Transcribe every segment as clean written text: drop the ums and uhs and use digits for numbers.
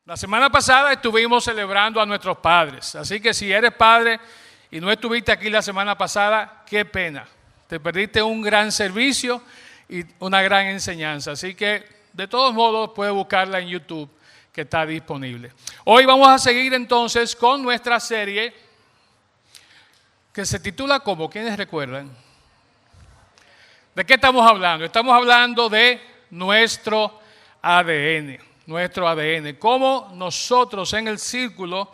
La semana pasada estuvimos celebrando a nuestros padres, así que si eres padre y no estuviste aquí la semana pasada, qué pena. Te perdiste un gran servicio y una gran enseñanza, así que de todos modos puedes buscarla en YouTube, que está disponible. Hoy vamos a seguir entonces con nuestra serie que se titula ¿cómo? ¿Quiénes recuerdan? ¿De qué estamos hablando? Estamos hablando de nuestro ADN. Nuestro ADN, cómo nosotros en el círculo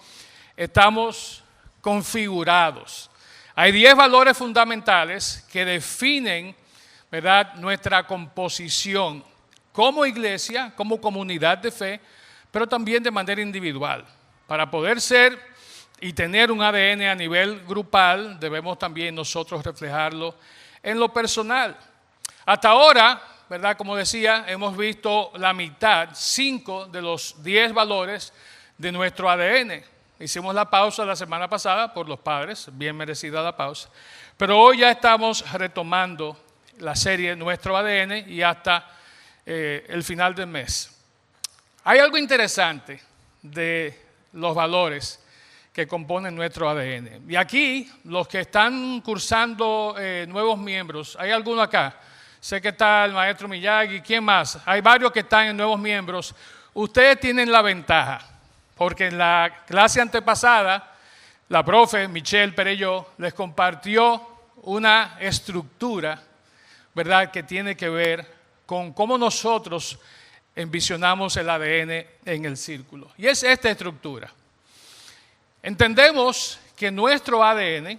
estamos configurados. Hay 10 valores fundamentales que definen, ¿verdad?, nuestra composición como iglesia, como comunidad de fe, pero también de manera individual. Para poder ser y tener un ADN a nivel grupal, debemos también nosotros reflejarlo en lo personal. Hasta ahora, ¿verdad? Como decía, hemos visto la mitad, 5 de los 10 valores de nuestro ADN. Hicimos la pausa la semana pasada por los padres, bien merecida la pausa. Pero hoy ya estamos retomando la serie Nuestro ADN y hasta el final del mes. Hay algo interesante de los valores que componen nuestro ADN. Y aquí, los que están cursando nuevos miembros, ¿hay alguno acá? Sé que está el maestro Miyagi, ¿quién más? Hay varios que están en nuevos miembros. Ustedes tienen la ventaja, porque en la clase antepasada, la profe Michelle Perelló les compartió una estructura, ¿verdad?, que tiene que ver con cómo nosotros envisionamos el ADN en el círculo. Y es esta estructura. Entendemos que nuestro ADN,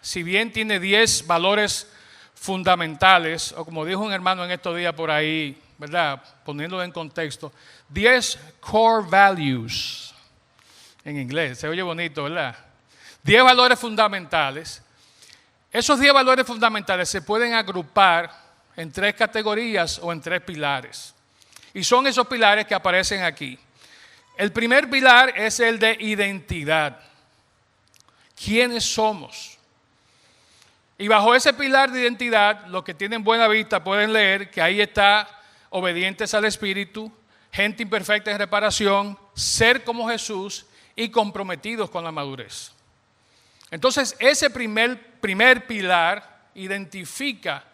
si bien tiene 10 valores fundamentales, o como dijo un hermano en estos días por ahí, ¿verdad?, poniéndolo en contexto, 10 core values, en inglés, se oye bonito, ¿verdad? 10 valores fundamentales. Esos 10 valores fundamentales se pueden agrupar en 3 categorías o en 3 pilares. Y son esos pilares que aparecen aquí. El primer pilar es el de identidad. ¿Quiénes somos? Y bajo ese pilar de identidad, los que tienen buena vista pueden leer que ahí está obedientes al Espíritu, gente imperfecta en reparación, ser como Jesús y comprometidos con la madurez. Entonces, ese primer pilar identifica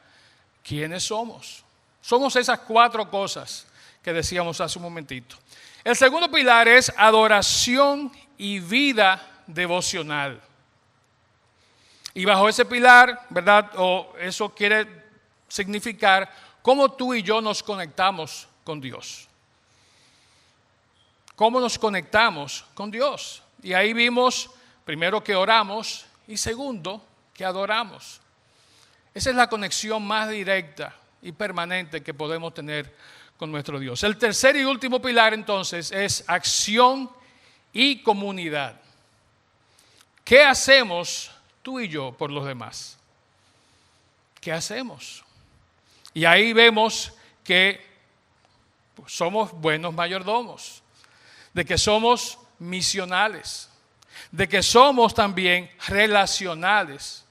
quiénes somos. Somos esas 4 cosas que decíamos hace un momentito. El segundo pilar es adoración y vida devocional. Y bajo ese pilar, ¿verdad?, o eso quiere significar cómo tú y yo nos conectamos con Dios. ¿Cómo nos conectamos con Dios? Y ahí vimos, primero, que oramos y segundo, que adoramos. Esa es la conexión más directa y permanente que podemos tener con nuestro Dios. El tercer y último pilar, entonces, es acción y comunidad. ¿Qué hacemos tú y yo por los demás? ¿Qué hacemos? Y ahí vemos que somos buenos mayordomos, de que somos misionales, de que somos también relacionales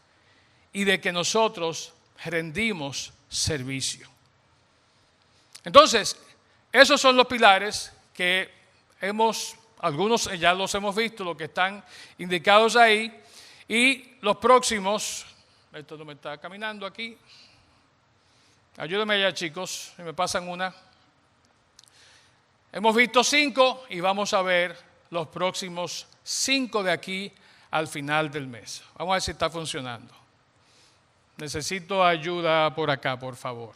y de que nosotros rendimos servicio. Entonces, esos son los pilares que algunos ya los hemos visto, los que están indicados ahí. Y los próximos, esto no me está caminando aquí, ayúdenme allá, chicos, si me pasan una. Hemos visto 5 y vamos a ver los próximos 5 de aquí al final del mes. Vamos a ver si está funcionando. Necesito ayuda por acá, por favor,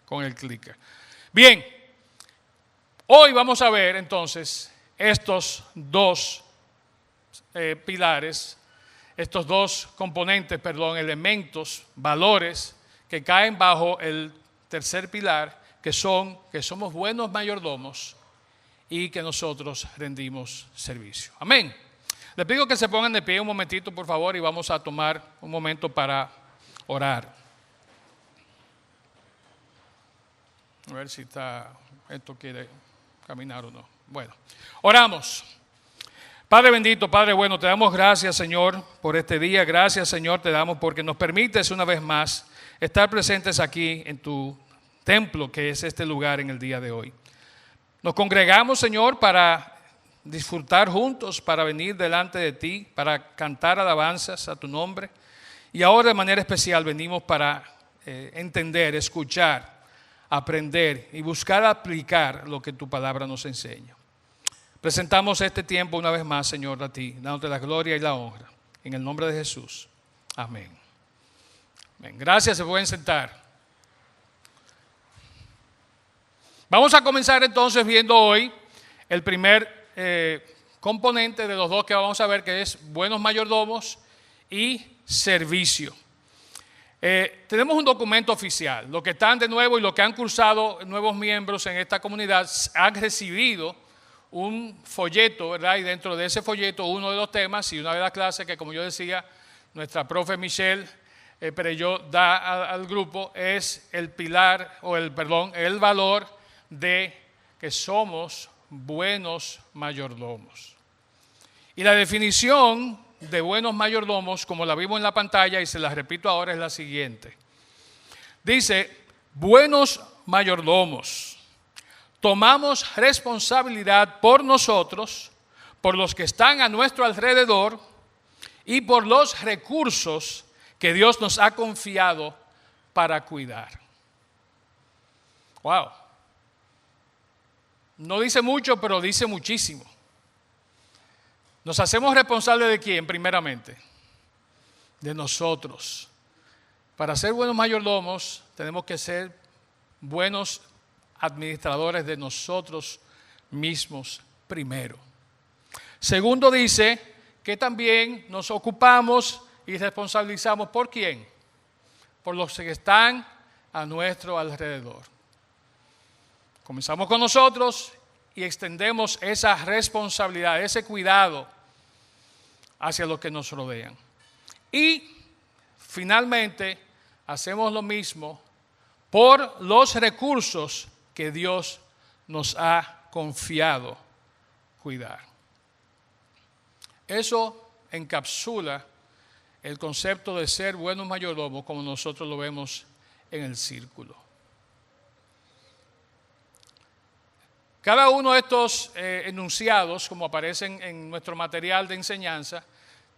con el clicker. Bien, hoy vamos a ver entonces estos 2 pilares, estos 2 componentes, elementos, valores que caen bajo el tercer pilar, que somos buenos mayordomos y que nosotros rendimos servicio. Amén. Les pido que se pongan de pie un momentito, por favor, y vamos a tomar un momento para orar. A ver si esto quiere caminar o no. Bueno, oramos. Padre bendito, Padre bueno, te damos gracias, Señor, por este día. Gracias, Señor, te damos porque nos permites una vez más estar presentes aquí en tu templo, que es este lugar en el día de hoy. Nos congregamos, Señor, para disfrutar juntos para venir delante de ti, para cantar alabanzas a tu nombre. Y ahora de manera especial venimos para entender, escuchar, aprender y buscar aplicar lo que tu palabra nos enseña. Presentamos este tiempo una vez más, Señor, a ti, dándote la gloria y la honra. En el nombre de Jesús. Amén. Amén. Gracias, se pueden sentar. Vamos a comenzar entonces viendo hoy el primer componente de los dos que vamos a ver, que es buenos mayordomos y servicio. Tenemos un documento oficial. Los que están de nuevo y los que han cursado nuevos miembros en esta comunidad han recibido un folleto, ¿verdad? Y dentro de ese folleto uno de los temas y una de las clases que, como yo decía, nuestra profe Michelle Perello da al grupo es el el valor de que somos buenos mayordomos. Y la definición de buenos mayordomos, como la vimos en la pantalla y se la repito ahora, es la siguiente. Dice, buenos mayordomos. Tomamos responsabilidad por nosotros, por los que están a nuestro alrededor y por los recursos que Dios nos ha confiado para cuidar. Wow. No dice mucho, pero dice muchísimo. ¿Nos hacemos responsables de quién, primeramente? De nosotros. Para ser buenos mayordomos, tenemos que ser buenos administradores de nosotros mismos primero. Segundo, dice que también nos ocupamos y responsabilizamos ¿por quién? Por los que están a nuestro alrededor. Comenzamos con nosotros y extendemos esa responsabilidad, ese cuidado hacia los que nos rodean. Y finalmente hacemos lo mismo por los recursos que Dios nos ha confiado cuidar. Eso encapsula el concepto de ser buenos mayordomos como nosotros lo vemos en el círculo. Cada uno de estos enunciados, como aparecen en nuestro material de enseñanza,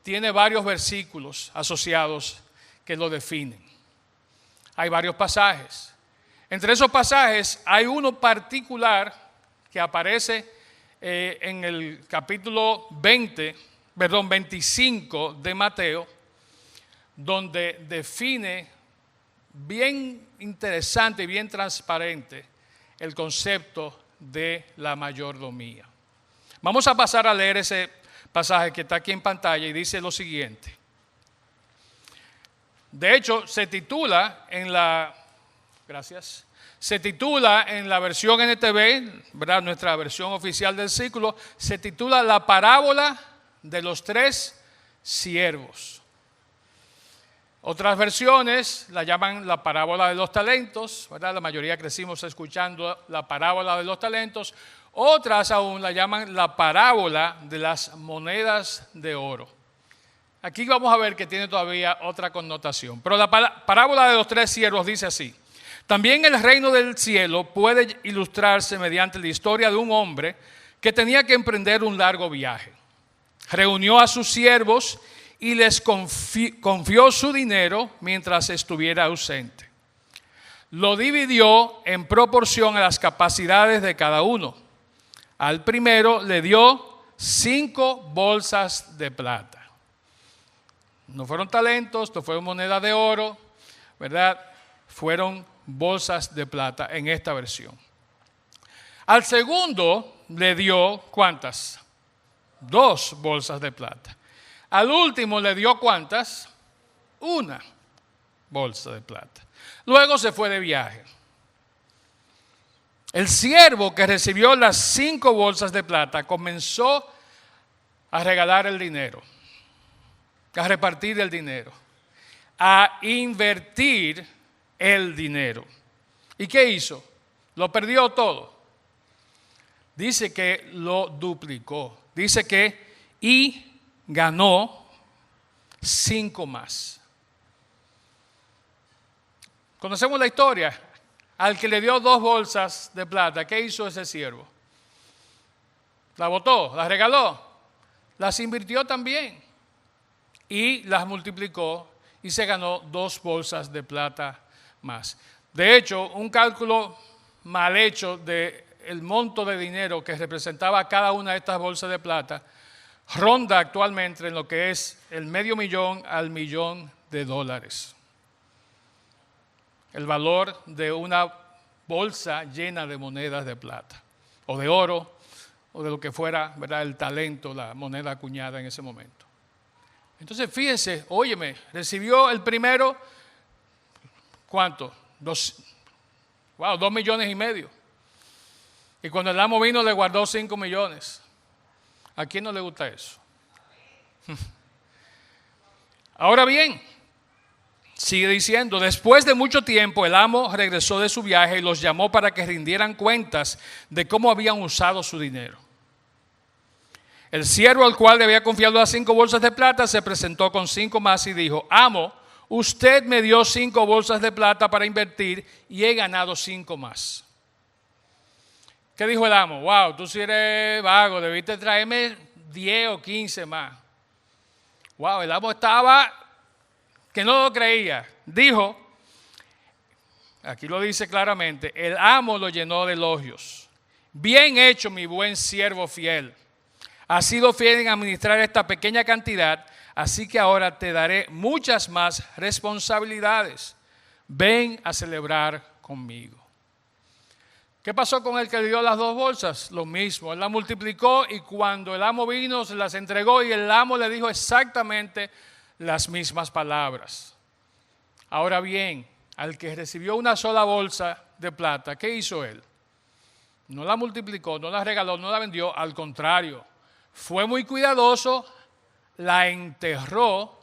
tiene varios versículos asociados que lo definen. Hay varios pasajes. Entre esos pasajes hay uno particular que aparece en el capítulo 25 de Mateo, donde define bien interesante y bien transparente el concepto de la mayordomía. Vamos a pasar a leer ese pasaje que está aquí en pantalla y dice lo siguiente. De hecho, se titula en la versión NTV, ¿verdad? Nuestra versión oficial del círculo, se titula La parábola de los tres siervos. Otras versiones la llaman la parábola de los talentos, ¿verdad? La mayoría crecimos escuchando la parábola de los talentos. Otras aún la llaman la parábola de las monedas de oro. Aquí vamos a ver que tiene todavía otra connotación. Pero la parábola de los tres siervos dice así. También el reino del cielo puede ilustrarse mediante la historia de un hombre que tenía que emprender un largo viaje. Reunió a sus siervos y les confió su dinero mientras estuviera ausente. Lo dividió en proporción a las capacidades de cada uno. Al primero le dio 5 bolsas de plata. No fueron talentos, no fueron monedas de oro, ¿verdad? Fueron bolsas de plata en esta versión. Al segundo le dio, ¿cuántas? 2 bolsas de plata. Al último le dio, ¿cuántas? 1 bolsa de plata. Luego se fue de viaje. El siervo que recibió las 5 bolsas de plata comenzó a regalar el dinero, a repartir el dinero, a invertir el dinero. ¿Y qué hizo? Lo perdió todo. Dice que lo duplicó. Dice que ganó 5 más. Conocemos la historia. Al que le dio 2 bolsas de plata, ¿qué hizo ese siervo? La botó, la regaló, las invirtió también y las multiplicó y se ganó 2 bolsas de plata más. De hecho, un cálculo mal hecho del monto de dinero que representaba cada una de estas bolsas de plata ronda actualmente en lo que es el $500,000 al $1,000,000. El valor de una bolsa llena de monedas de plata o de oro o de lo que fuera, ¿verdad?, el talento, la moneda acuñada en ese momento. Entonces, fíjense, óyeme, recibió el primero, ¿cuánto? 2,5 millones. Y cuando el amo vino le guardó 5 millones. ¿A quién no le gusta eso? Ahora bien, sigue diciendo, después de mucho tiempo el amo regresó de su viaje y los llamó para que rindieran cuentas de cómo habían usado su dinero. El siervo al cual le había confiado las 5 bolsas de plata se presentó con 5 más y dijo, amo, usted me dio 5 bolsas de plata para invertir y he ganado 5 más. ¿Qué dijo el amo? Wow, tú sí eres vago, debiste traerme 10 o 15 más. Wow, el amo estaba que no lo creía. Dijo, aquí lo dice claramente, el amo lo llenó de elogios. Bien hecho, mi buen siervo fiel. Has sido fiel en administrar esta pequeña cantidad, así que ahora te daré muchas más responsabilidades. Ven a celebrar conmigo. ¿Qué pasó con el que le dio las 2 bolsas? Lo mismo, él las multiplicó y cuando el amo vino se las entregó y el amo le dijo exactamente las mismas palabras. Ahora bien, al que recibió una sola bolsa de plata, ¿qué hizo él? No la multiplicó, no la regaló, no la vendió, al contrario, fue muy cuidadoso, la enterró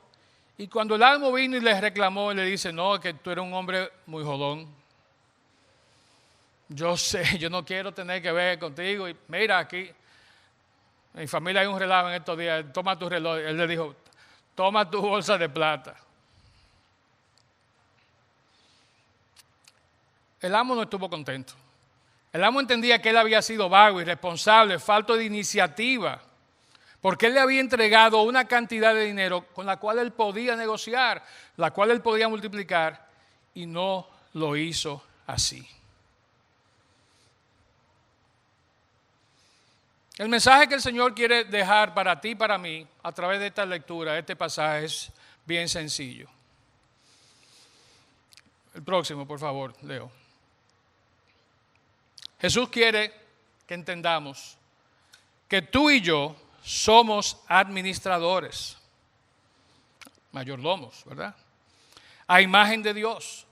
y cuando el amo vino y le reclamó, le dice, no, que tú eres un hombre muy jodón. Yo sé, yo no quiero tener que ver contigo. Y mira, aquí, en mi familia hay un relajo en estos días. Toma tu reloj. Él le dijo, toma tu bolsa de plata. El amo no estuvo contento. El amo entendía que él había sido vago, irresponsable, falto de iniciativa. Porque él le había entregado una cantidad de dinero con la cual él podía negociar, la cual él podía multiplicar, y no lo hizo así. El mensaje que el Señor quiere dejar para ti y para mí a través de esta lectura, este pasaje, es bien sencillo. El próximo, por favor, Leo. Jesús quiere que entendamos que tú y yo somos administradores, mayordomos, ¿verdad? A imagen de Dios.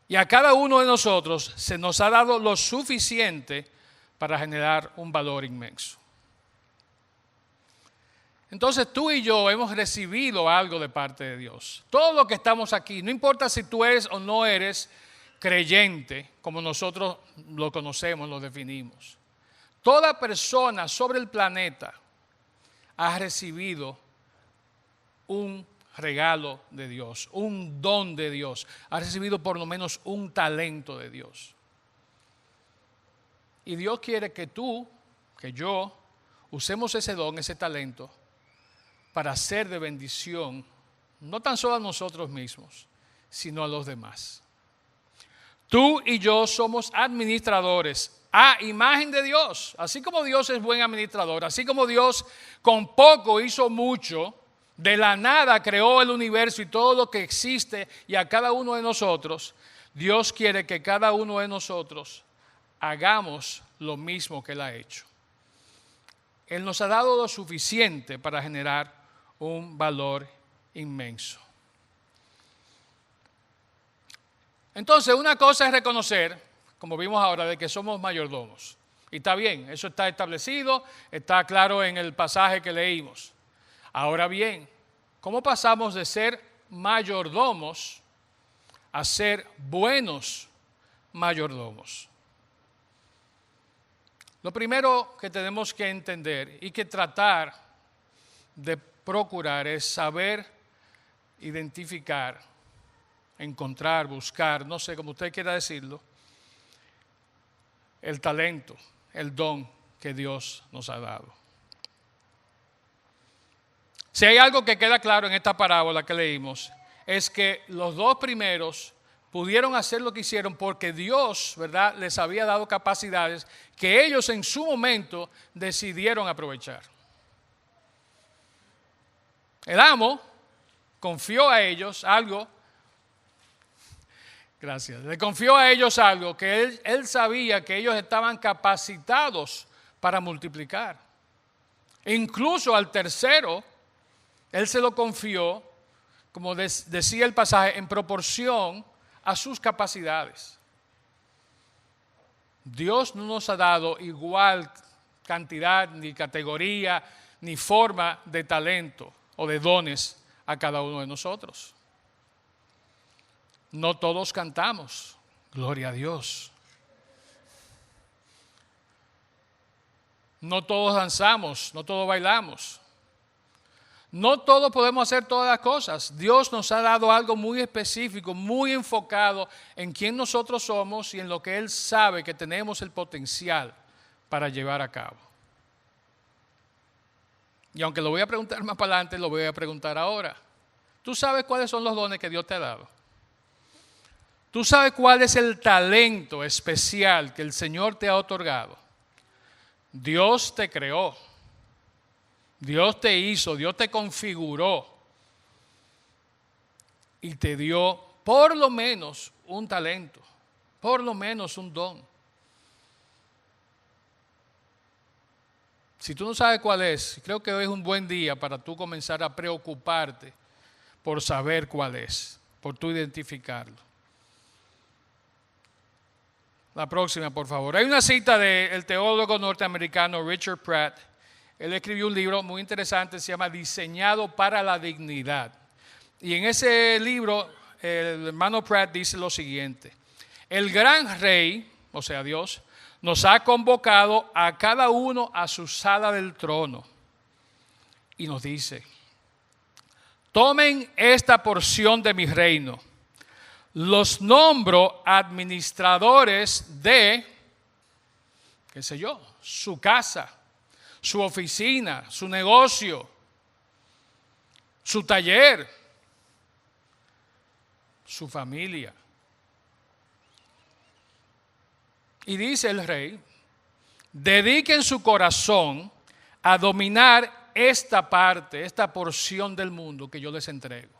Y a cada uno de nosotros se nos ha dado lo suficiente para generar un valor inmenso. Entonces tú y yo hemos recibido algo de parte de Dios. Todos los que estamos aquí, no importa si tú eres o no eres creyente, como nosotros lo conocemos, lo definimos. Toda persona sobre el planeta ha recibido un regalo de Dios, un don de Dios. Ha recibido por lo menos un talento de Dios. Y Dios quiere que tú, que yo, usemos ese don, ese talento, para ser de bendición, no tan solo a nosotros mismos, sino a los demás. Tú y yo somos administradores a imagen de Dios. Así como Dios es buen administrador, así como Dios con poco hizo mucho, de la nada creó el universo y todo lo que existe y a cada uno de nosotros, Dios quiere que cada uno de nosotros hagamos lo mismo que Él ha hecho. Él nos ha dado lo suficiente para generar un valor inmenso. Entonces, una cosa es reconocer, como vimos ahora, de que somos mayordomos. Y está bien, eso está establecido, está claro en el pasaje que leímos. Ahora bien, ¿cómo pasamos de ser mayordomos a ser buenos mayordomos? Lo primero que tenemos que entender y que tratar de procurar es saber identificar, encontrar, buscar, no sé, como usted quiera decirlo, el talento, el don que Dios nos ha dado. Si hay algo que queda claro en esta parábola que leímos, es que los dos primeros pudieron hacer lo que hicieron porque Dios, ¿verdad?, les había dado capacidades que ellos en su momento decidieron aprovechar. El amo confió a ellos algo, le confió a ellos algo que él sabía que ellos estaban capacitados para multiplicar. E incluso al tercero, él se lo confió, como decía el pasaje, en proporción a sus capacidades. Dios no nos ha dado igual cantidad, ni categoría, ni forma de talento o de dones a cada uno de nosotros. No todos cantamos, gloria a Dios. No todos danzamos, no todos bailamos. No todos podemos hacer todas las cosas. Dios nos ha dado algo muy específico, muy enfocado en quién nosotros somos y en lo que Él sabe que tenemos el potencial para llevar a cabo. Y aunque lo voy a preguntar más para adelante, lo voy a preguntar ahora. ¿Tú sabes cuáles son los dones que Dios te ha dado? ¿Tú sabes cuál es el talento especial que el Señor te ha otorgado? Dios te creó. Dios te hizo, Dios te configuró y te dio por lo menos un talento, por lo menos un don. Si tú no sabes cuál es, creo que hoy es un buen día para tú comenzar a preocuparte por saber cuál es, por tú identificarlo. La próxima, por favor. Hay una cita del teólogo norteamericano Richard Pratt. Él escribió un libro muy interesante, se llama Diseñado para la Dignidad. Y en ese libro, el hermano Pratt dice lo siguiente: el gran rey, o sea Dios, nos ha convocado a cada uno a su sala del trono. Y nos dice: tomen esta porción de mi reino. Los nombro administradores de, qué sé yo, su casa, su oficina, su negocio, su taller, su familia. Y dice el rey: dediquen su corazón a dominar esta parte, esta porción del mundo que yo les entrego.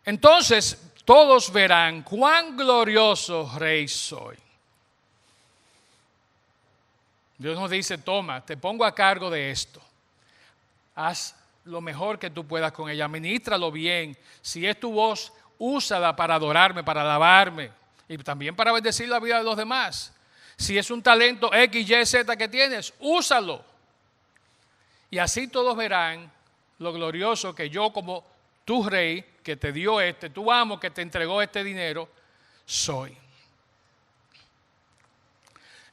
Entonces todos verán cuán glorioso rey soy. Dios nos dice: toma, te pongo a cargo de esto. Haz lo mejor que tú puedas con ella, administralo bien. Si es tu voz, úsala para adorarme, para alabarme y también para bendecir la vida de los demás. Si es un talento X, Y, Z que tienes, úsalo. Y así todos verán lo glorioso que yo, como tu rey, que te dio tu amo que te entregó este dinero, soy.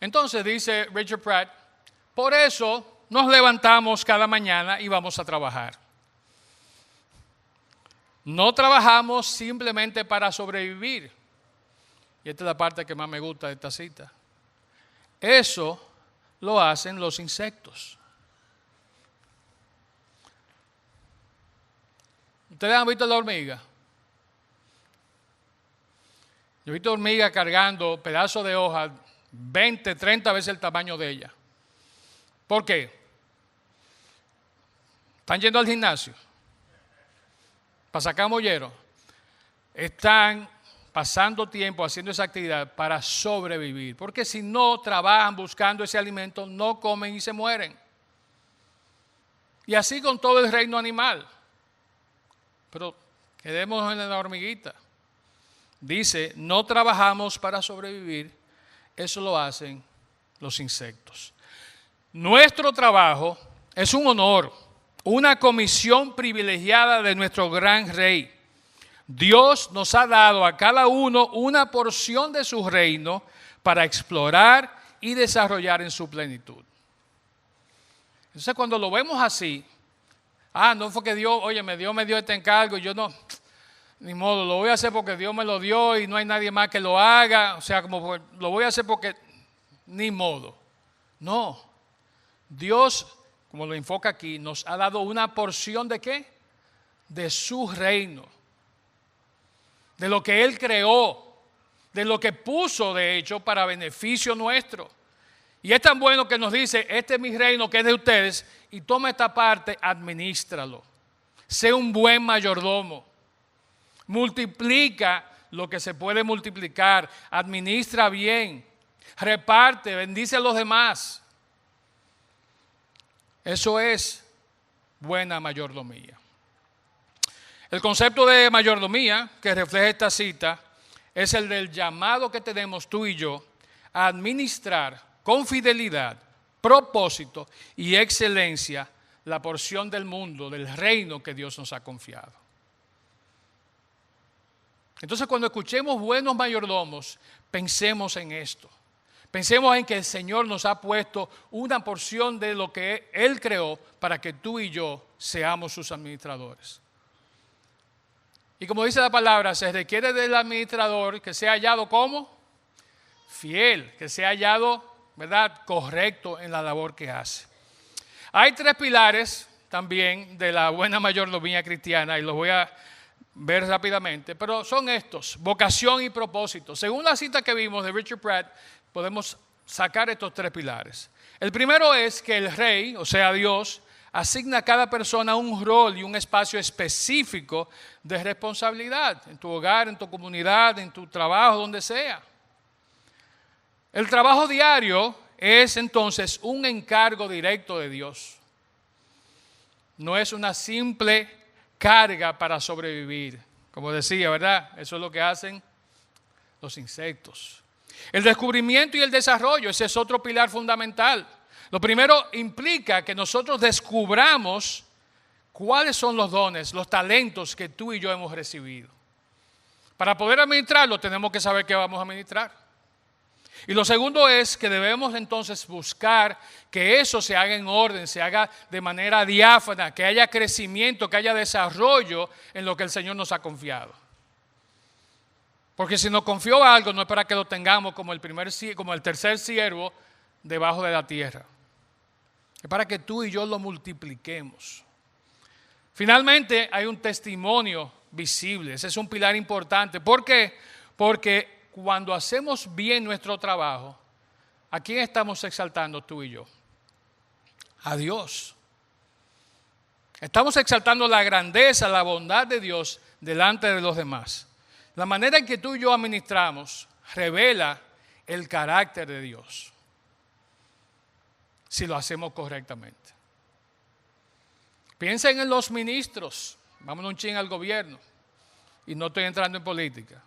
Entonces dice Richard Pratt: por eso nos levantamos cada mañana y vamos a trabajar. No trabajamos simplemente para sobrevivir. Y esta es la parte que más me gusta de esta cita. Eso lo hacen los insectos. ¿Ustedes han visto la hormiga? Yo he visto hormigas cargando pedazos de hoja 20, 30 veces el tamaño de ella. ¿Por qué? ¿Están yendo al gimnasio para sacar mollero? Están pasando tiempo haciendo esa actividad para sobrevivir. Porque si no trabajan buscando ese alimento, no comen y se mueren. Y así con todo el reino animal. Pero quedémonos en la hormiguita. Dice: no trabajamos para sobrevivir. Eso lo hacen los insectos. Nuestro trabajo es un honor, una comisión privilegiada de nuestro gran rey. Dios nos ha dado a cada uno una porción de su reino para explorar y desarrollar en su plenitud. Entonces, cuando lo vemos así, no fue que Dios, Dios me dio este encargo y yo no, ni modo, lo voy a hacer porque Dios me lo dio y no hay nadie más que lo haga. O sea, como lo voy a hacer porque ni modo. No, Dios, como lo enfoca aquí, nos ha dado una porción ¿de qué? De su reino, de lo que Él creó, de lo que puso de hecho para beneficio nuestro. Y es tan bueno que nos dice, este es mi reino que es de ustedes, y toma esta parte, administralo. Sé un buen mayordomo. Multiplica lo que se puede multiplicar, administra bien, reparte, bendice a los demás. Eso es buena mayordomía. El concepto de mayordomía que refleja esta cita es el del llamado que tenemos tú y yo a administrar con fidelidad, propósito y excelencia la porción del mundo, del reino que Dios nos ha confiado. Entonces, cuando escuchemos buenos mayordomos, pensemos en esto. Pensemos en que el Señor nos ha puesto una porción de lo que Él creó para que tú y yo seamos sus administradores. Y como dice la palabra, se requiere del administrador que sea hallado como fiel, que sea hallado, ¿verdad?, correcto en la labor que hace. Hay 3 pilares también de la buena mayordomía cristiana y los voy a ver rápidamente, pero son estos: vocación y propósito. Según la cita que vimos de Richard Pratt, podemos sacar estos 3 pilares. El primero es que el rey, o sea Dios, asigna a cada persona un rol y un espacio específico de responsabilidad en tu hogar, en tu comunidad, en tu trabajo, donde sea. El trabajo diario es entonces un encargo directo de Dios. No es una simple carga para sobrevivir. Como decía, ¿verdad? Eso es lo que hacen los insectos. El descubrimiento y el desarrollo, ese es otro pilar fundamental. Lo primero implica que nosotros descubramos cuáles son los dones, los talentos que tú y yo hemos recibido. Para poder administrarlo tenemos que saber qué vamos a administrar. Y lo segundo es que debemos entonces buscar que eso se haga en orden, se haga de manera diáfana, que haya crecimiento, que haya desarrollo en lo que el Señor nos ha confiado. Porque si nos confió algo, no es para que lo tengamos como el tercer siervo debajo de la tierra. Es para que tú y yo lo multipliquemos. Finalmente, hay un testimonio visible. Ese es un pilar importante. ¿Por qué? Porque cuando hacemos bien nuestro trabajo, ¿a quién estamos exaltando tú y yo? A Dios. Estamos exaltando la grandeza, la bondad de Dios delante de los demás. La manera en que tú y yo administramos revela el carácter de Dios, si lo hacemos correctamente. Piensen en los ministros. Vámonos un chin al gobierno. Y no estoy entrando en política.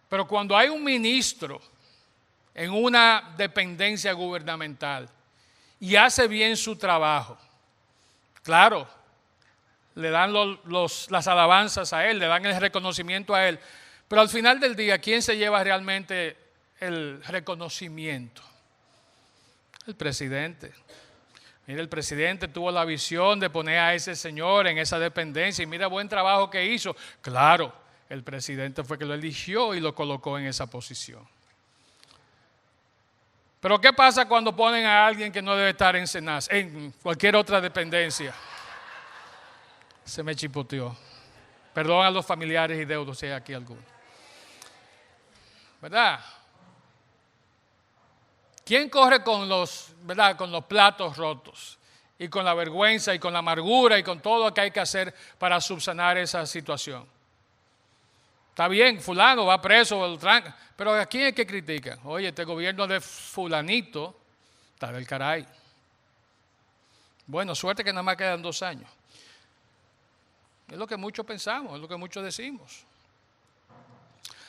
Pero cuando hay un ministro en una dependencia gubernamental y hace bien su trabajo, claro, le dan las alabanzas a él, le dan el reconocimiento a él, pero al final del día, ¿quién se lleva realmente el reconocimiento? El presidente. Mira, el presidente tuvo la visión de poner a ese señor en esa dependencia y mira buen trabajo que hizo. Claro, el presidente fue que lo eligió y lo colocó en esa posición. Pero ¿qué pasa cuando ponen a alguien que no debe estar en Senasa, en cualquier otra dependencia? Se me chipoteó. Perdón a los familiares y deudos si hay aquí alguno. ¿Verdad? ¿Quién corre con los platos rotos? Y con la vergüenza y con la amargura y con todo lo que hay que hacer para subsanar esa situación. Está bien, fulano va preso, pero ¿a quién es que critica? Oye, este gobierno de fulanito está del caray. Bueno, suerte que nada más quedan 2 años. Es lo que muchos pensamos, es lo que muchos decimos.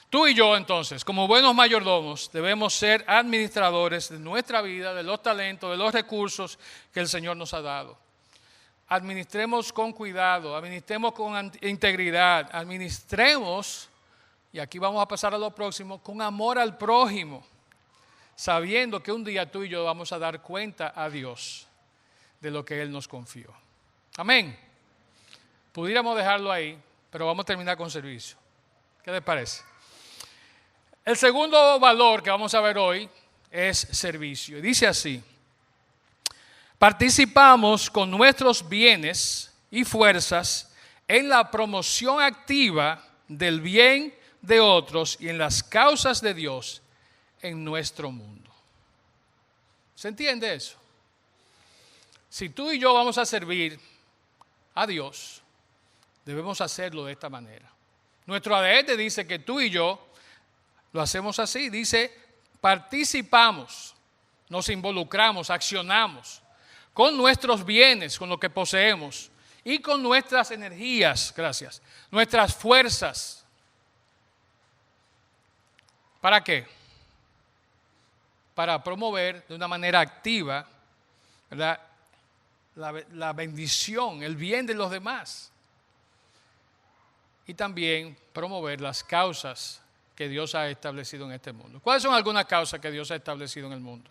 Tú y yo entonces, como buenos mayordomos, debemos ser administradores de nuestra vida, de los talentos, de los recursos que el Señor nos ha dado. Administremos con cuidado, administremos con integridad, administremos, y aquí vamos a pasar a lo próximo, con amor al prójimo, sabiendo que un día tú y yo vamos a dar cuenta a Dios de lo que Él nos confió. Amén. Pudiéramos dejarlo ahí, pero vamos a terminar con servicio. ¿Qué les parece? El segundo valor que vamos a ver hoy es servicio. Dice así: participamos con nuestros bienes y fuerzas en la promoción activa del bien de otros y en las causas de Dios en nuestro mundo. ¿Se entiende eso? Si tú y yo vamos a servir a Dios, debemos hacerlo de esta manera. Nuestro ADN dice que tú y yo lo hacemos así. Dice, participamos, nos involucramos, accionamos con nuestros bienes, con lo que poseemos y con nuestras energías, gracias, nuestras fuerzas. ¿Para qué? Para promover de una manera activa, ¿verdad?, la bendición, el bien de los demás. Y también promover las causas que Dios ha establecido en este mundo. ¿Cuáles son algunas causas que Dios ha establecido en el mundo?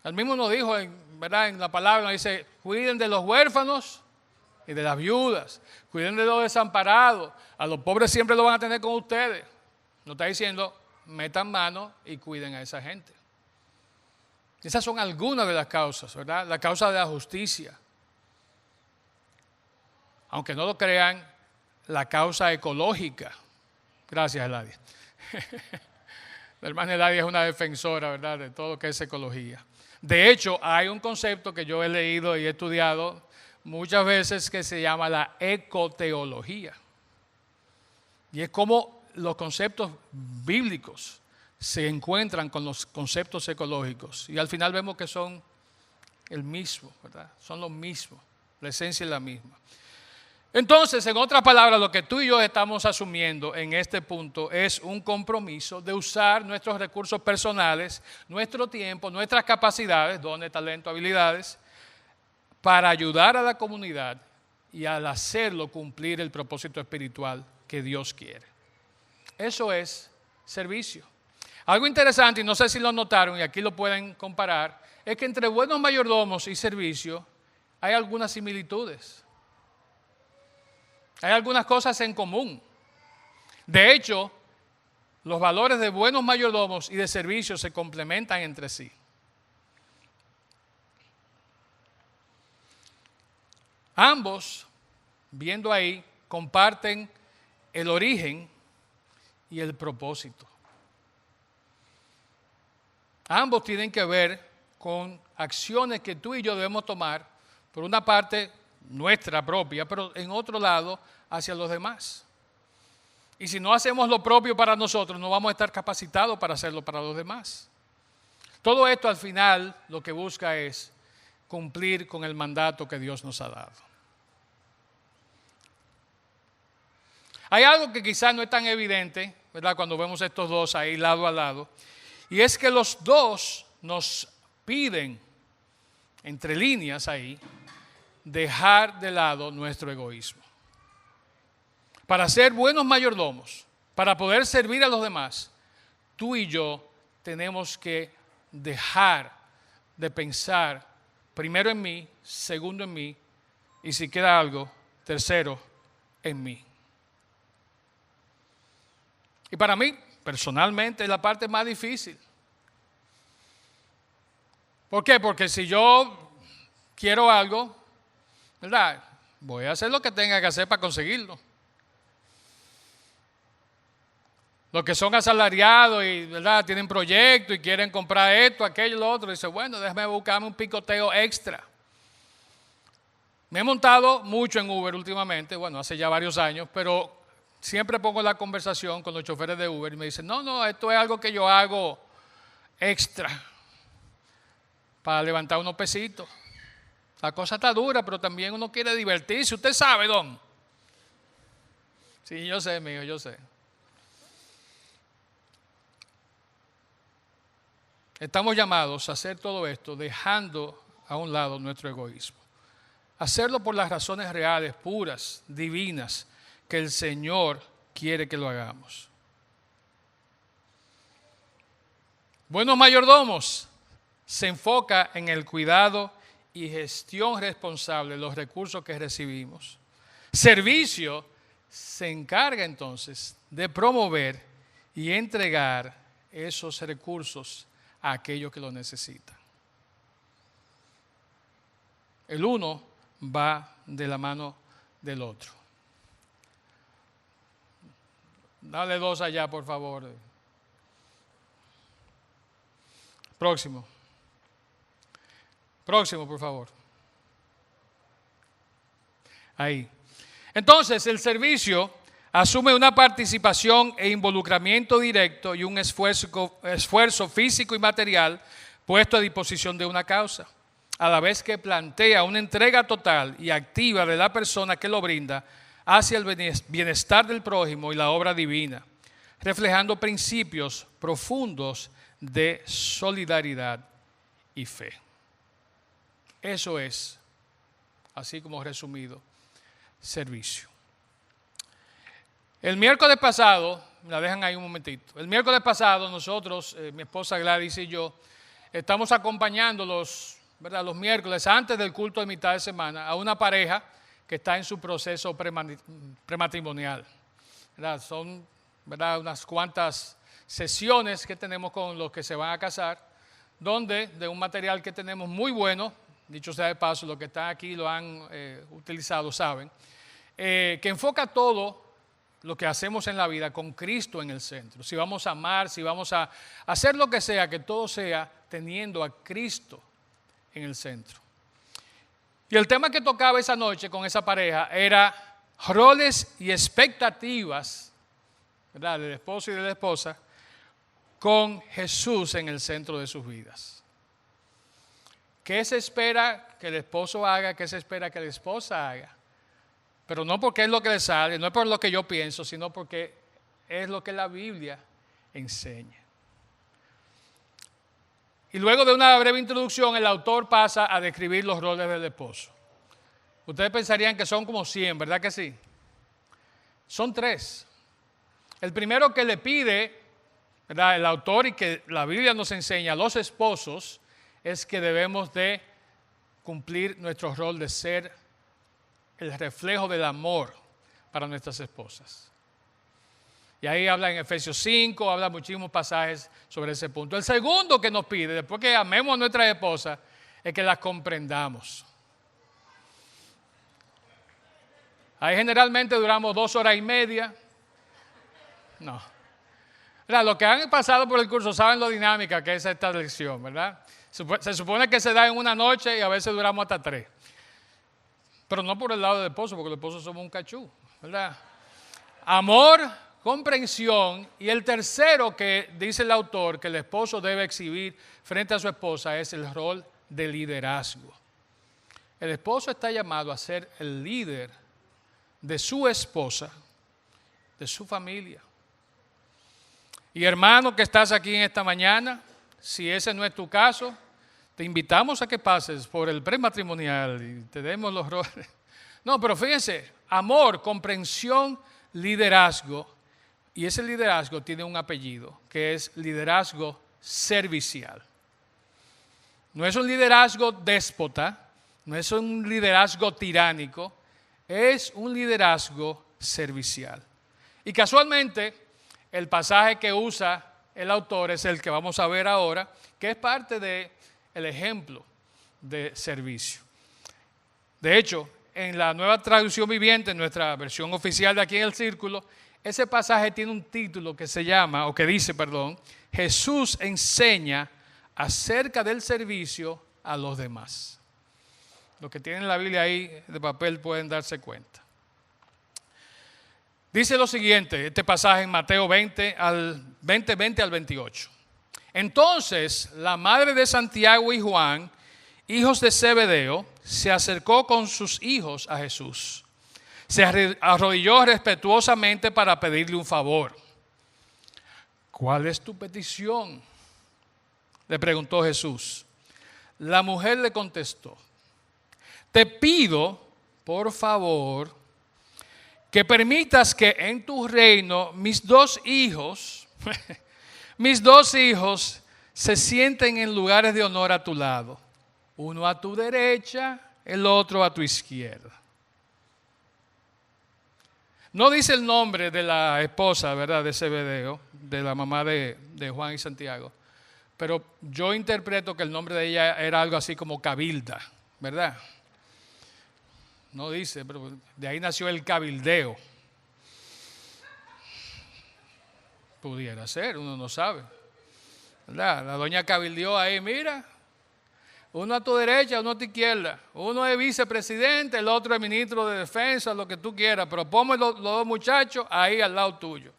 Él mismo nos dijo, ¿verdad?, en la palabra, nos dice, cuiden de los huérfanos y de las viudas, cuiden de los desamparados, a los pobres siempre lo van a tener con ustedes. No está diciendo, metan mano y cuiden a esa gente. Esas son algunas de las causas, ¿verdad? La causa de la justicia. Aunque no lo crean, la causa ecológica. Gracias, Eladia. La hermana Eladia es una defensora, ¿verdad?, de todo lo que es ecología. De hecho, hay un concepto que yo he leído y he estudiado muchas veces que se llama la ecoteología. Y es como los conceptos bíblicos se encuentran con los conceptos ecológicos. Y al final vemos que son el mismo, ¿verdad? Son los mismos. La esencia es la misma. Entonces, en otras palabras, lo que tú y yo estamos asumiendo en este punto es un compromiso de usar nuestros recursos personales, nuestro tiempo, nuestras capacidades, dones, talento, habilidades, para ayudar a la comunidad y al hacerlo cumplir el propósito espiritual que Dios quiere. Eso es servicio. Algo interesante, y no sé si lo notaron, y aquí lo pueden comparar, es que entre buenos mayordomos y servicio hay algunas similitudes. Hay algunas cosas en común. De hecho, los valores de buenos mayordomos y de servicio se complementan entre sí. Ambos, viendo ahí, comparten el origen y el propósito. Ambos tienen que ver con acciones que tú y yo debemos tomar, por una parte nuestra propia, pero en otro lado hacia los demás. Y si no hacemos lo propio para nosotros, no vamos a estar capacitados para hacerlo para los demás. Todo esto al final lo que busca es cumplir con el mandato que Dios nos ha dado. Hay algo que quizás no es tan evidente, ¿verdad?, cuando vemos estos dos ahí lado a lado, y es que los dos nos piden, entre líneas ahí, dejar de lado nuestro egoísmo. Para ser buenos mayordomos, para poder servir a los demás, tú y yo tenemos que dejar de pensar primero en mí, segundo en mí, y si queda algo, tercero en mí. Y para mí, personalmente, es la parte más difícil. ¿Por qué? Porque si yo quiero algo, ¿verdad?, voy a hacer lo que tenga que hacer para conseguirlo. Los que son asalariados y, ¿verdad?, tienen proyectos y quieren comprar esto, aquello, lo otro, dicen, bueno, déjame buscarme un picoteo extra. Me he montado mucho en Uber últimamente, bueno, hace ya varios años, pero siempre pongo la conversación con los choferes de Uber y me dicen, no, esto es algo que yo hago extra para levantar unos pesitos. La cosa está dura, pero también uno quiere divertirse. Usted sabe, don. Sí, yo sé, mijo, yo sé. Estamos llamados a hacer todo esto dejando a un lado nuestro egoísmo. Hacerlo por las razones reales, puras, divinas, que el Señor quiere que lo hagamos. Buenos mayordomos se enfoca en el cuidado y gestión responsable de los recursos que recibimos. Servicio se encarga entonces de promover y entregar esos recursos a aquellos que lo necesitan. El uno va de la mano del otro. Dale 2 allá, por favor. Próximo. Próximo, por favor. Ahí. Entonces, el servicio asume una participación e involucramiento directo y un esfuerzo físico y material puesto a disposición de una causa, a la vez que plantea una entrega total y activa de la persona que lo brinda hacia el bienestar del prójimo y la obra divina, reflejando principios profundos de solidaridad y fe. Eso es, así como resumido, servicio. El miércoles pasado, me la dejan ahí un momentito, el miércoles pasado nosotros, mi esposa Gladys y yo, estamos acompañando los miércoles antes del culto de mitad de semana a una pareja que está en su proceso prematrimonial. Son unas cuantas sesiones que tenemos con los que se van a casar, donde de un material que tenemos muy bueno, dicho sea de paso, los que están aquí lo han utilizado, saben, que enfoca todo lo que hacemos en la vida con Cristo en el centro. Si vamos a amar, si vamos a hacer lo que sea, que todo sea teniendo a Cristo en el centro. Y el tema que tocaba esa noche con esa pareja era roles y expectativas, ¿verdad?, del esposo y de la esposa, con Jesús en el centro de sus vidas. ¿Qué se espera que el esposo haga? ¿Qué se espera que la esposa haga? Pero no porque es lo que le sale, no es por lo que yo pienso, sino porque es lo que la Biblia enseña. Y luego de una breve introducción, el autor pasa a describir los roles del esposo. Ustedes pensarían que son como 100, ¿verdad que sí? Son 3. El primero que le pide, ¿verdad?, el autor, y que la Biblia nos enseña a los esposos, es que debemos de cumplir nuestro rol de ser el reflejo del amor para nuestras esposas. Y ahí habla en Efesios 5, habla muchísimos pasajes sobre ese punto. El segundo que nos pide, después que amemos a nuestras esposas, es que las comprendamos. Ahí generalmente duramos 2 horas y media. No. Los que han pasado por el curso saben lo dinámica que es esta lección, ¿verdad? Se supone que se da en una noche y a veces duramos hasta 3. Pero no por el lado del esposo, porque los esposos somos un cachú, ¿verdad? Amor, comprensión, y el tercero que dice el autor que el esposo debe exhibir frente a su esposa es el rol de liderazgo. El esposo está llamado a ser el líder de su esposa, de su familia. Y hermano que estás aquí en esta mañana, si ese no es tu caso, te invitamos a que pases por el prematrimonial y te demos los roles. No, pero fíjense, amor, comprensión, liderazgo. Y ese liderazgo tiene un apellido, que es liderazgo servicial. No es un liderazgo déspota, no es un liderazgo tiránico, es un liderazgo servicial. Y casualmente, el pasaje que usa el autor es el que vamos a ver ahora, que es parte del ejemplo de servicio. De hecho, en la Nueva Traducción Viviente, en nuestra versión oficial de aquí en el Círculo, ese pasaje tiene un título que se llama, o que dice, Jesús enseña acerca del servicio a los demás. Los que tienen la Biblia ahí de papel pueden darse cuenta. Dice lo siguiente, este pasaje en Mateo 20 al 28. Entonces, la madre de Santiago y Juan, hijos de Zebedeo, se acercó con sus hijos a Jesús. Se arrodilló respetuosamente para pedirle un favor. ¿Cuál es tu petición?, le preguntó Jesús. La mujer le contestó, te pido, por favor, que permitas que en tu reino mis dos hijos se sienten en lugares de honor a tu lado, uno a tu derecha, el otro a tu izquierda. No dice el nombre de la esposa, ¿verdad?, de Zebedeo, de la mamá de Juan y Santiago. Pero yo interpreto que el nombre de ella era algo así como Cabilda, ¿verdad? No dice, pero de ahí nació el cabildeo. Pudiera ser, uno no sabe, ¿verdad? La doña cabildeó ahí, mira, uno a tu derecha, uno a tu izquierda, uno es vicepresidente, el otro es ministro de defensa, lo que tú quieras, pero ponme los dos muchachos ahí al lado tuyo.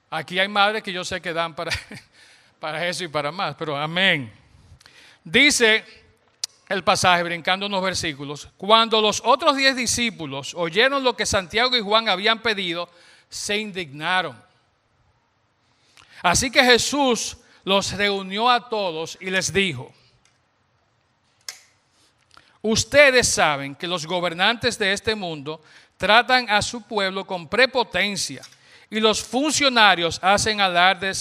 Aquí hay madres que yo sé que dan para eso y para más, pero amén. Dice el pasaje, brincando unos versículos, cuando los otros 10 discípulos oyeron lo que Santiago y Juan habían pedido, se indignaron. Así que Jesús los reunió a todos y les dijo: ustedes saben que los gobernantes de este mundo tratan a su pueblo con prepotencia y los funcionarios hacen alarde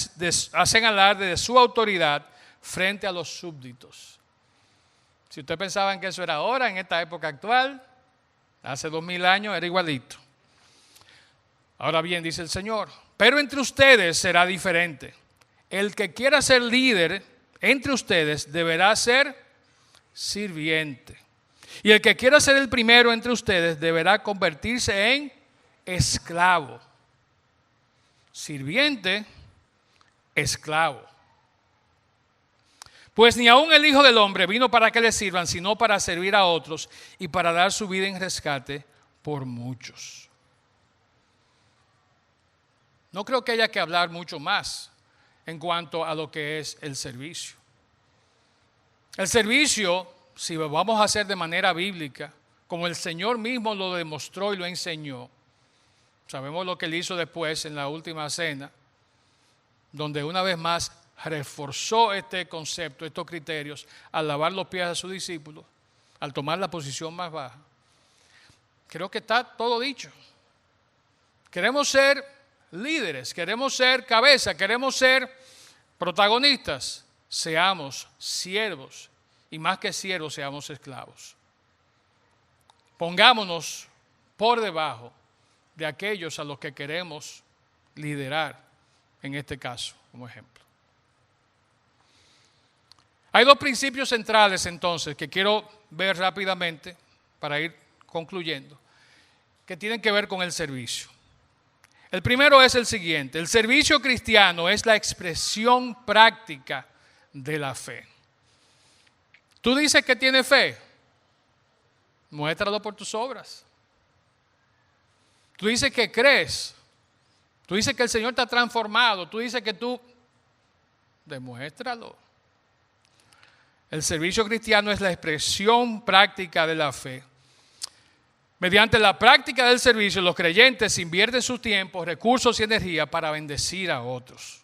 de su autoridad frente a los súbditos. Si ustedes pensaban que eso era ahora, en esta época actual, hace 2000 años era igualito. Ahora bien, dice el Señor, pero entre ustedes será diferente. El que quiera ser líder entre ustedes deberá ser sirviente. Y el que quiera ser el primero entre ustedes deberá convertirse en esclavo. Sirviente, esclavo. Pues ni aun el Hijo del Hombre vino para que le sirvan, sino para servir a otros y para dar su vida en rescate por muchos. No creo que haya que hablar mucho más en cuanto a lo que es el servicio. El servicio, si lo vamos a hacer de manera bíblica, como el Señor mismo lo demostró y lo enseñó, sabemos lo que él hizo después en la última cena, donde una vez más reforzó este concepto, estos criterios, al lavar los pies a sus discípulos, al tomar la posición más baja. Creo que está todo dicho. Queremos ser líderes, queremos ser cabeza, queremos ser protagonistas, seamos siervos y más que siervos seamos esclavos. Pongámonos por debajo de aquellos a los que queremos liderar, en este caso, como ejemplo. Hay dos principios centrales entonces que quiero ver rápidamente para ir concluyendo, que tienen que ver con el servicio. El primero es el siguiente: el servicio cristiano es la expresión práctica de la fe. Tú dices que tienes fe, muéstralo por tus obras. Tú dices que crees, tú dices que el Señor te ha transformado, tú dices que tú, demuéstralo. El servicio cristiano es la expresión práctica de la fe. Mediante la práctica del servicio, los creyentes invierten su tiempo, recursos y energía para bendecir a otros.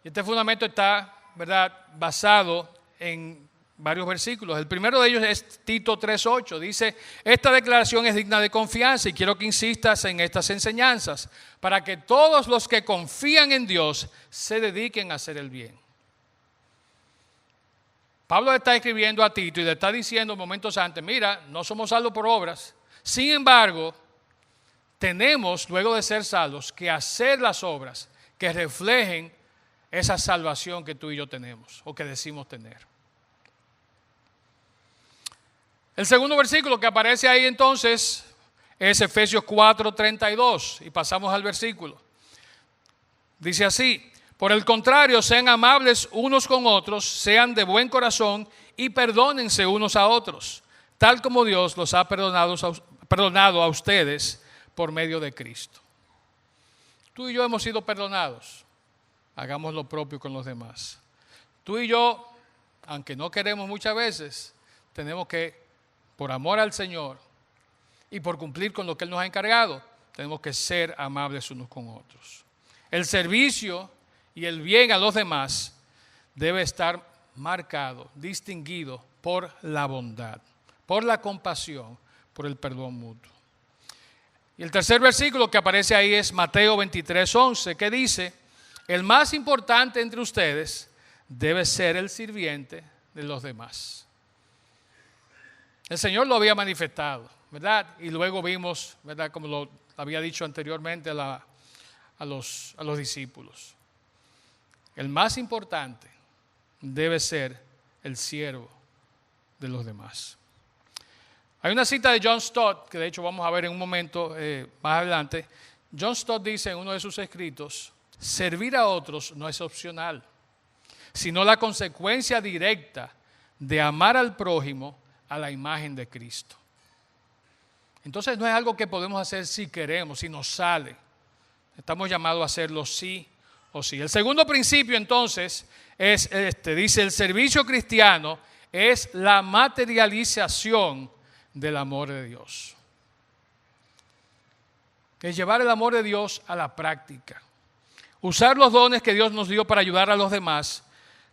Este fundamento está, ¿verdad?, basado en varios versículos. El primero de ellos es Tito 3:8. Dice: esta declaración es digna de confianza y quiero que insistas en estas enseñanzas para que todos los que confían en Dios se dediquen a hacer el bien. Pablo está escribiendo a Tito y le está diciendo momentos antes: mira, no somos salvos por obras. Sin embargo, tenemos, luego de ser salvos, que hacer las obras que reflejen esa salvación que tú y yo tenemos o que decimos tener. El segundo versículo que aparece ahí entonces es Efesios 4:32 y pasamos al versículo. Dice así: por el contrario, sean amables unos con otros, sean de buen corazón y perdónense unos a otros, tal como Dios los ha perdonado a ustedes por medio de Cristo. Tú y yo hemos sido perdonados. Hagamos lo propio con los demás. Tú y yo, aunque no queremos muchas veces, tenemos que, por amor al Señor y por cumplir con lo que Él nos ha encargado, tenemos que ser amables unos con otros. El servicio y el bien a los demás debe estar marcado, distinguido por la bondad, por la compasión, por el perdón mutuo. Y el tercer versículo que aparece ahí es Mateo 23:11, que dice: el más importante entre ustedes debe ser el sirviente de los demás. El Señor lo había manifestado. ¿verdad? Y luego vimos, ¿verdad? Como lo había dicho anteriormente a los discípulos. El más importante debe ser el siervo de los demás. Hay una cita de John Stott, que de hecho vamos a ver en un momento más adelante. John Stott dice en uno de sus escritos, servir a otros no es opcional, sino la consecuencia directa de amar al prójimo a la imagen de Cristo. Entonces no es algo que podemos hacer si queremos, si nos sale. Estamos llamados a hacerlo sí o sí. El segundo principio entonces es dice el servicio cristiano es la materialización del amor de Dios. Es llevar el amor de Dios a la práctica. Usar los dones que Dios nos dio para ayudar a los demás,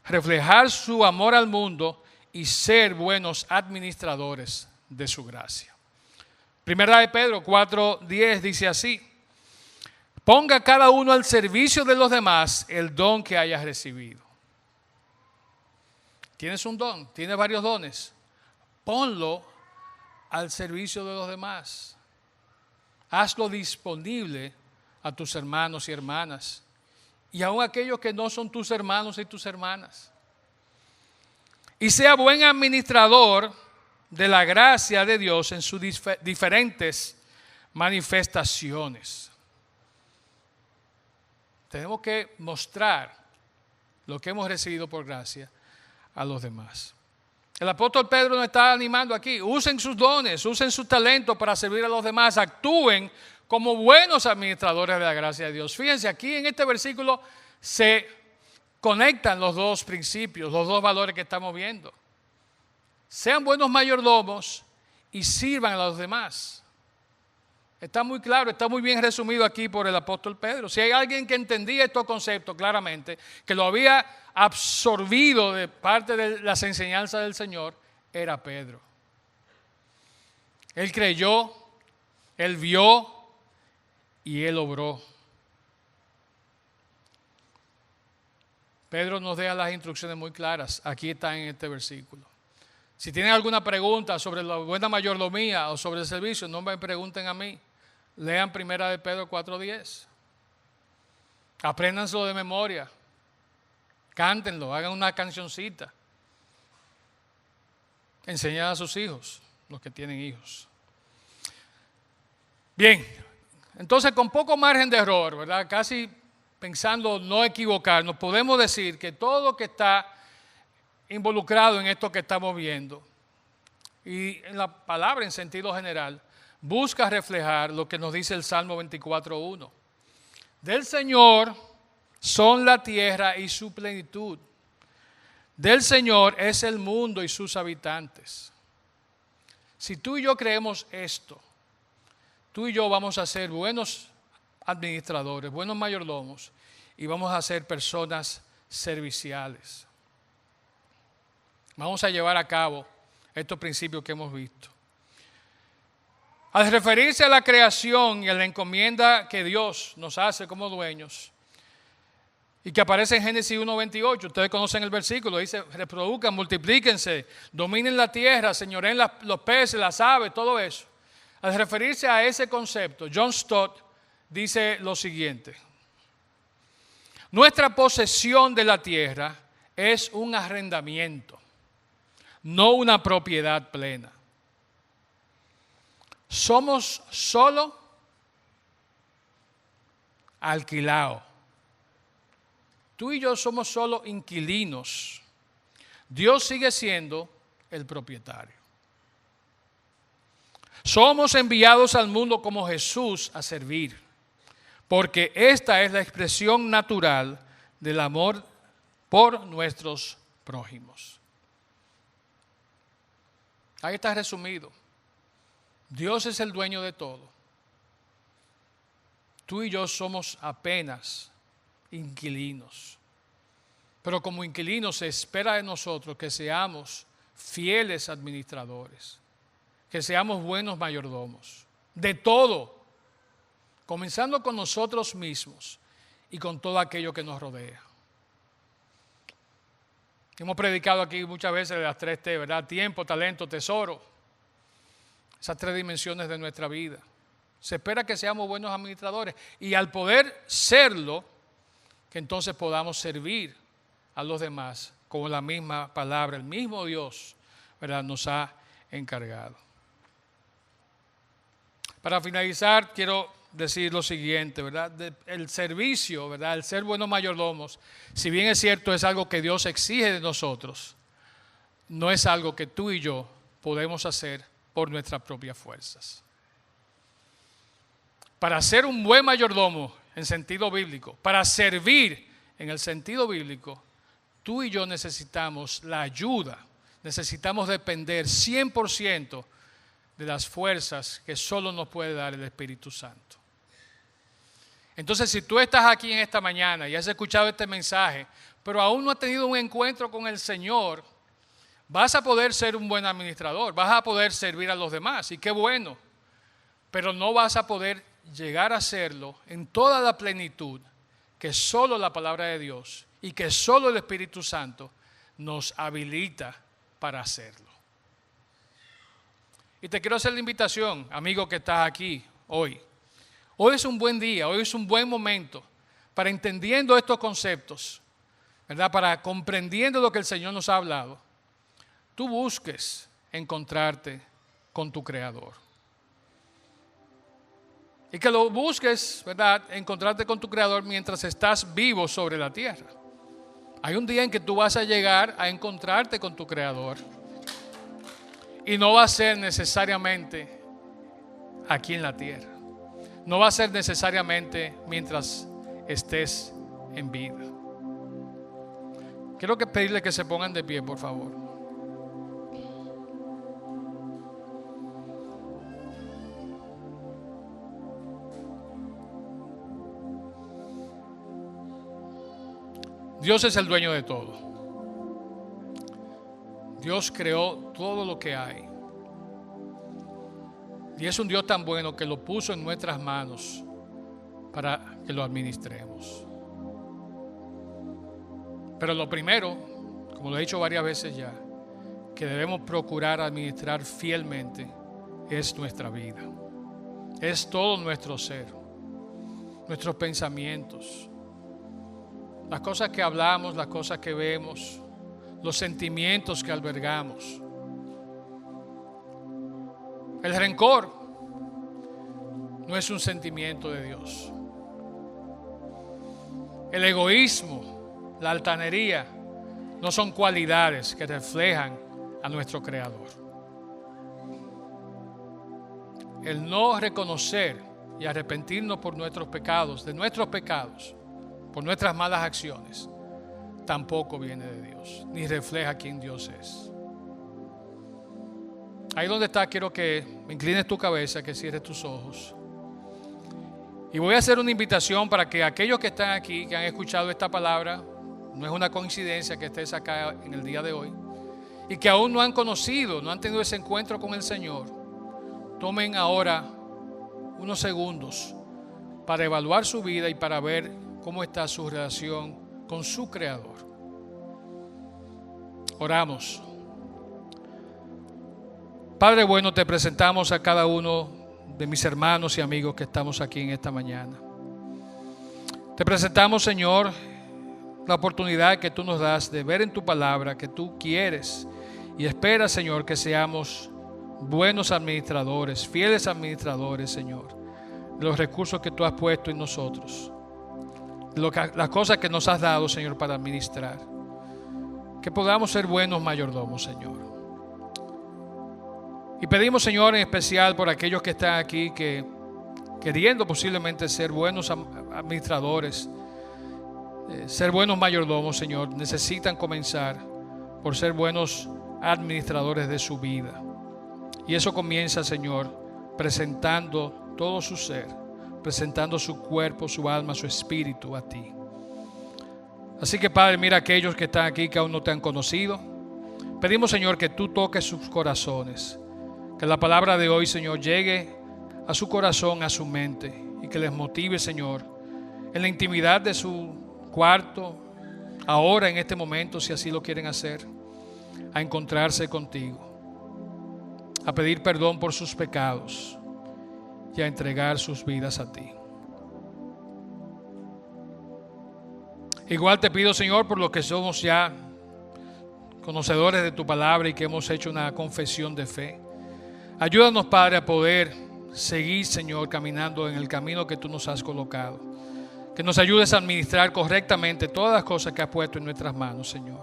reflejar su amor al mundo y ser buenos administradores de su gracia. Primera de Pedro 4:10 dice así: ponga cada uno al servicio de los demás el don que hayas recibido. Tienes un don, tienes varios dones, ponlo al servicio de los demás. Hazlo disponible a tus hermanos y hermanas, y aun aquellos que no son tus hermanos y tus hermanas. Y sea buen administrador de la gracia de Dios en sus diferentes manifestaciones. Tenemos que mostrar lo que hemos recibido por gracia a los demás. El apóstol Pedro nos está animando aquí. Usen sus dones, usen sus talentos para servir a los demás. Actúen como buenos administradores de la gracia de Dios. Fíjense, aquí en este versículo se conectan los dos principios, los dos valores que estamos viendo. Sean buenos mayordomos y sirvan a los demás. Está muy claro, está muy bien resumido aquí por el apóstol Pedro. Si hay alguien que entendía estos conceptos claramente, que lo había absorbido de parte de las enseñanzas del Señor, era Pedro. Él creyó, él vio y él obró. Pedro nos deja las instrucciones muy claras. Aquí está en este versículo. Si tienen alguna pregunta sobre la buena mayordomía o sobre el servicio, no me pregunten a mí. Lean Primera de Pedro 4:10. Apréndanselo de memoria. Cántenlo, hagan una cancioncita. Enseñan a sus hijos, los que tienen hijos. Bien, entonces con poco margen de error, ¿verdad? Casi pensando no equivocarnos, podemos decir que todo lo que está involucrado en esto que estamos viendo y en la palabra en sentido general, busca reflejar lo que nos dice el Salmo 24:1. Del Señor son la tierra y su plenitud. Del Señor es el mundo y sus habitantes. Si tú y yo creemos esto, tú y yo vamos a ser buenos administradores, buenos mayordomos y vamos a ser personas serviciales. Vamos a llevar a cabo estos principios que hemos visto. Al referirse a la creación y a la encomienda que Dios nos hace como dueños, y que aparece en Génesis 1:28, ustedes conocen el versículo, dice, reproduzcan, multiplíquense, dominen la tierra, señoreen los peces, las aves, todo eso. Al referirse a ese concepto, John Stott dice lo siguiente: nuestra posesión de la tierra es un arrendamiento, no una propiedad plena. Somos solo alquilados. Tú y yo somos solo inquilinos. Dios sigue siendo el propietario. Somos enviados al mundo como Jesús a servir, porque esta es la expresión natural del amor por nuestros prójimos. Ahí está resumido. Dios es el dueño de todo. Tú y yo somos apenas inquilinos. Pero como inquilinos se espera de nosotros que seamos fieles administradores, que seamos buenos mayordomos, de todo, comenzando con nosotros mismos y con todo aquello que nos rodea. Hemos predicado aquí muchas veces de las 3 T, ¿verdad? Tiempo, talento, tesoro. esas 3 dimensiones de nuestra vida. Se espera que seamos buenos administradores y al poder serlo, que entonces podamos servir a los demás con la misma palabra, el mismo Dios, ¿verdad?, nos ha encargado. Para finalizar, quiero decir lo siguiente, ¿verdad? El servicio, ¿verdad?, el ser buenos mayordomos, si bien es cierto, es algo que Dios exige de nosotros, no es algo que tú y yo podemos hacer por nuestras propias fuerzas. Para ser un buen mayordomo en sentido bíblico, para servir en el sentido bíblico, tú y yo necesitamos la ayuda, necesitamos depender 100% de las fuerzas que solo nos puede dar el Espíritu Santo. Entonces, si tú estás aquí en esta mañana y has escuchado este mensaje, pero aún no has tenido un encuentro con el Señor, vas a poder ser un buen administrador, vas a poder servir a los demás, y qué bueno, pero no vas a poder llegar a hacerlo en toda la plenitud que solo la palabra de Dios y que solo el Espíritu Santo nos habilita para hacerlo. Y te quiero hacer la invitación, amigo que estás aquí hoy. Hoy es un buen día, hoy es un buen momento para, entendiendo estos conceptos, ¿verdad?, para comprendiendo lo que el Señor nos ha hablado, tú busques encontrarte con tu Creador. Y que lo busques, ¿verdad?, encontrarte con tu Creador mientras estás vivo sobre la tierra. Hay un día en que tú vas a llegar a encontrarte con tu Creador. Y no va a ser necesariamente aquí en la tierra. No va a ser necesariamente mientras estés en vida. Quiero pedirle que se pongan de pie, por favor. Dios es el dueño de todo. Dios creó todo lo que hay. Y es un Dios tan bueno que lo puso en nuestras manos para que lo administremos. Pero lo primero, como lo he dicho varias veces ya, que debemos procurar administrar fielmente es nuestra vida. Es todo nuestro ser, nuestros pensamientos, las cosas que hablamos, las cosas que vemos, los sentimientos que albergamos. El rencor no es un sentimiento de Dios. El egoísmo, la altanería, no son cualidades que reflejan a nuestro Creador. El no reconocer y arrepentirnos por nuestros pecados, de nuestros pecados, por nuestras malas acciones, tampoco viene de Dios, ni refleja quién Dios es. Ahí donde estás, quiero que inclines tu cabeza, que cierres tus ojos. Y voy a hacer una invitación para que aquellos que están aquí, que han escuchado esta palabra, no es una coincidencia que estés acá en el día de hoy, y que aún no han conocido, no han tenido ese encuentro con el Señor, tomen ahora unos segundos para evaluar su vida y para ver cómo está su relación con su Creador. Oramos. Padre bueno, te presentamos a cada uno de mis hermanos y amigos que estamos aquí en esta mañana. Te presentamos, Señor, la oportunidad que tú nos das de ver en tu palabra que tú quieres y esperas, Señor, que seamos buenos administradores, fieles administradores, Señor, de los recursos que tú has puesto en nosotros, las cosas que nos has dado, Señor, para administrar. Que podamos ser buenos mayordomos, Señor. Y pedimos, Señor, en especial por aquellos que están aquí, que queriendo posiblemente ser buenos administradores, ser buenos mayordomos, Señor, necesitan comenzar por ser buenos administradores de su vida. Y eso comienza, Señor, presentando todo su ser, presentando su cuerpo, su alma, su espíritu a ti. Así que, Padre, mira a aquellos que están aquí que aún no te han conocido. Pedimos, Señor, que tú toques sus corazones, que la palabra de hoy, Señor, llegue a su corazón, a su mente, y que les motive, Señor, en la intimidad de su cuarto, ahora en este momento, si así lo quieren hacer, a encontrarse contigo. a pedir perdón por sus pecados y a entregar sus vidas a ti. Igual te pido, Señor, por lo que somos ya conocedores de tu palabra y que hemos hecho una confesión de fe. Ayúdanos, Padre, a poder seguir, Señor, caminando en el camino que tú nos has colocado. Que nos ayudes a administrar correctamente todas las cosas que has puesto en nuestras manos, Señor.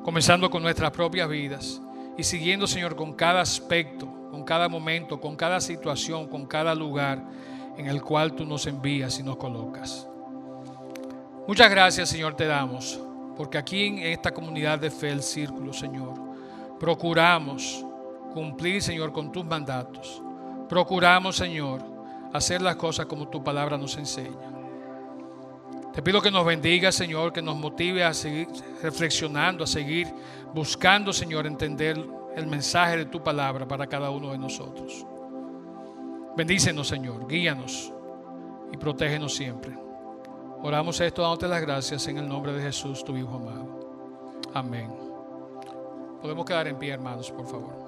Comenzando con nuestras propias vidas y siguiendo, Señor, con cada aspecto, con cada momento, con cada situación, con cada lugar en el cual tú nos envías y nos colocas. Muchas gracias, Señor, te damos, porque aquí en esta comunidad de fe, el Círculo, Señor, procuramos cumplir, Señor, con tus mandatos. Procuramos, Señor, hacer las cosas como tu palabra nos enseña. Te pido que nos bendiga, Señor, que nos motive a seguir reflexionando, a seguir buscando, Señor, entender el mensaje de tu palabra para cada uno de nosotros. Bendícenos, Señor, guíanos y protégenos siempre. Oramos esto dándote las gracias en el nombre de Jesús, tu Hijo amado. Amén. Podemos quedar en pie, hermanos, por favor.